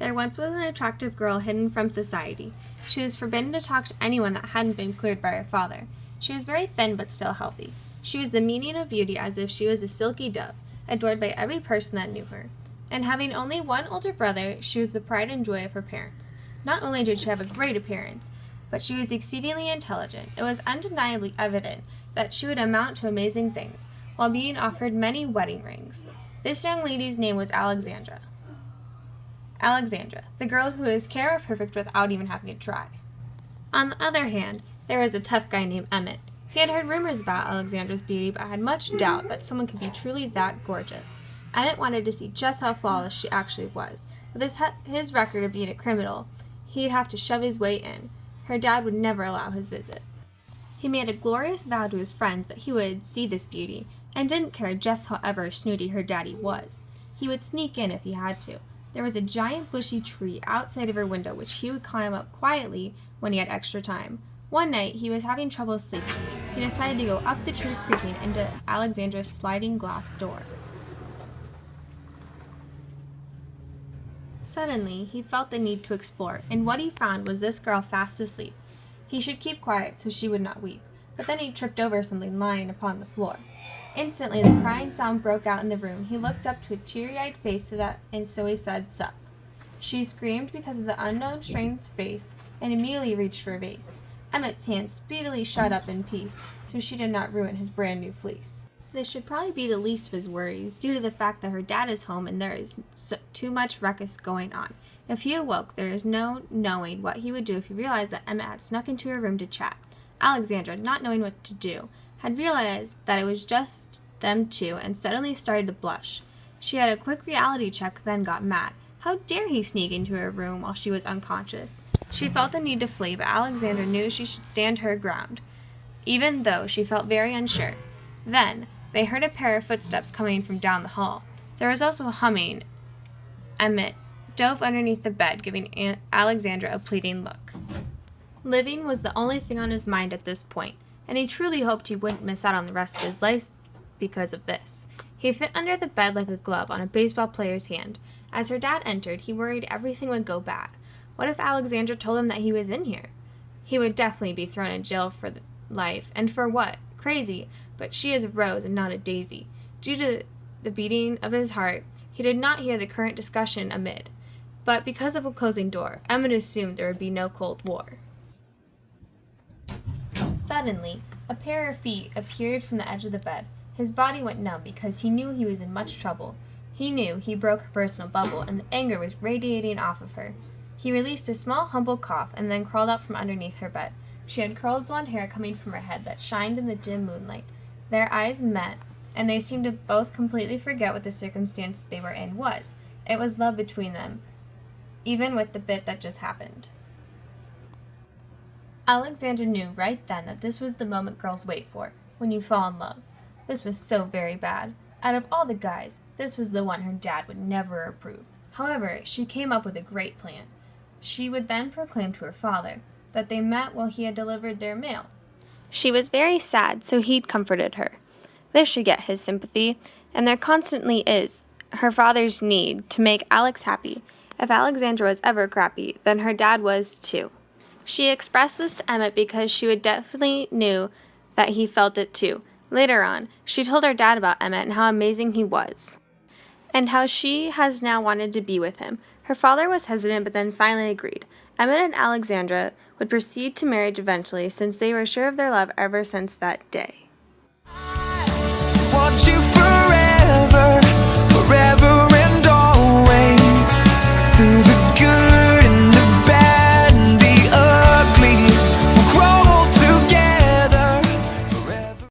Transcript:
There once was an attractive girl hidden from society. She was forbidden to talk to anyone that hadn't been cleared by her father. She was very thin but still healthy. She was the meaning of beauty, as if she was a silky dove, adored by every person that knew her. And having only one older brother, she was the pride and joy of her parents. Not only did she have a great appearance, but she was exceedingly intelligent. It was undeniably evident that she would amount to amazing things, while being offered many wedding rings. This young lady's name was Alexandra. Alexandra, the girl who is camera perfect without even having to try. On the other hand, there was a tough guy named Emmett. He had heard rumors about Alexandra's beauty, but had much doubt that someone could be truly that gorgeous. Emmett wanted to see just how flawless she actually was. With his record of being a criminal, he'd have to shove his way in. Her dad would never allow his visit. He made a glorious vow to his friends that he would see this beauty, and didn't care just however snooty her daddy was. He would sneak in if he had to. There was a giant bushy tree outside of her window which he would climb up quietly when he had extra time. One night, he was having trouble sleeping. He decided to go up the tree, creeping into Alexandra's sliding glass door. Suddenly, he felt the need to explore, and what he found was this girl fast asleep. He should keep quiet so she would not weep, but then he tripped over something lying upon the floor. Instantly, the crying sound broke out in the room. He looked up to a teary-eyed face, and so he said, "Sup." She screamed because of the unknown stranger's face, and immediately reached for a vase. Emmett's hand speedily shut up in peace, so she did not ruin his brand new fleece. This should probably be the least of his worries, due to the fact that her dad is home and there is too much ruckus going on. If he awoke, there is no knowing what he would do if he realized that Emmett had snuck into her room to chat. Alexandra, not knowing what to do, had realized that it was just them two and suddenly started to blush. She had a quick reality check, then got mad. How dare he sneak into her room while she was unconscious? She felt the need to flee, but Alexandra knew she should stand her ground, even though she felt very unsure. Then, they heard a pair of footsteps coming from down the hall. There was also a humming. Emmett dove underneath the bed, giving Alexandra a pleading look. Living was the only thing on his mind at this point, and he truly hoped he wouldn't miss out on the rest of his life because of this. He fit under the bed like a glove on a baseball player's hand. As her dad entered, he worried everything would go bad. What if Alexandra told him that he was in here? He would definitely be thrown in jail for life, and for what? Crazy, but she is a rose and not a daisy. Due to the beating of his heart, he did not hear the current discussion amid, but because of a closing door, Emmett assumed there would be no Cold War. Suddenly, a pair of feet appeared from the edge of the bed. His body went numb because he knew he was in much trouble. He knew he broke her personal bubble, and the anger was radiating off of her. He released a small, humble cough and then crawled out from underneath her bed. She had curled blonde hair coming from her head that shined in the dim moonlight. Their eyes met, and they seemed to both completely forget what the circumstance they were in was. It was love between them, even with the bit that just happened. Alexandra knew right then that this was the moment girls wait for, when you fall in love. This was so very bad. Out of all the guys, this was the one her dad would never approve. However, she came up with a great plan. She would then proclaim to her father that they met while he had delivered their mail. She was very sad, so he'd comforted her. This should get his sympathy, and there constantly is her father's need to make Alex happy. If Alexandra was ever crappy, then her dad was too. She expressed this to Emmett because she would definitely knew that he felt it too. Later on, she told her dad about Emmett and how amazing he was, and how she has now wanted to be with him. Her father was hesitant, but then finally agreed. Emmett and Alexandra would proceed to marriage eventually, since they were sure of their love ever since that day.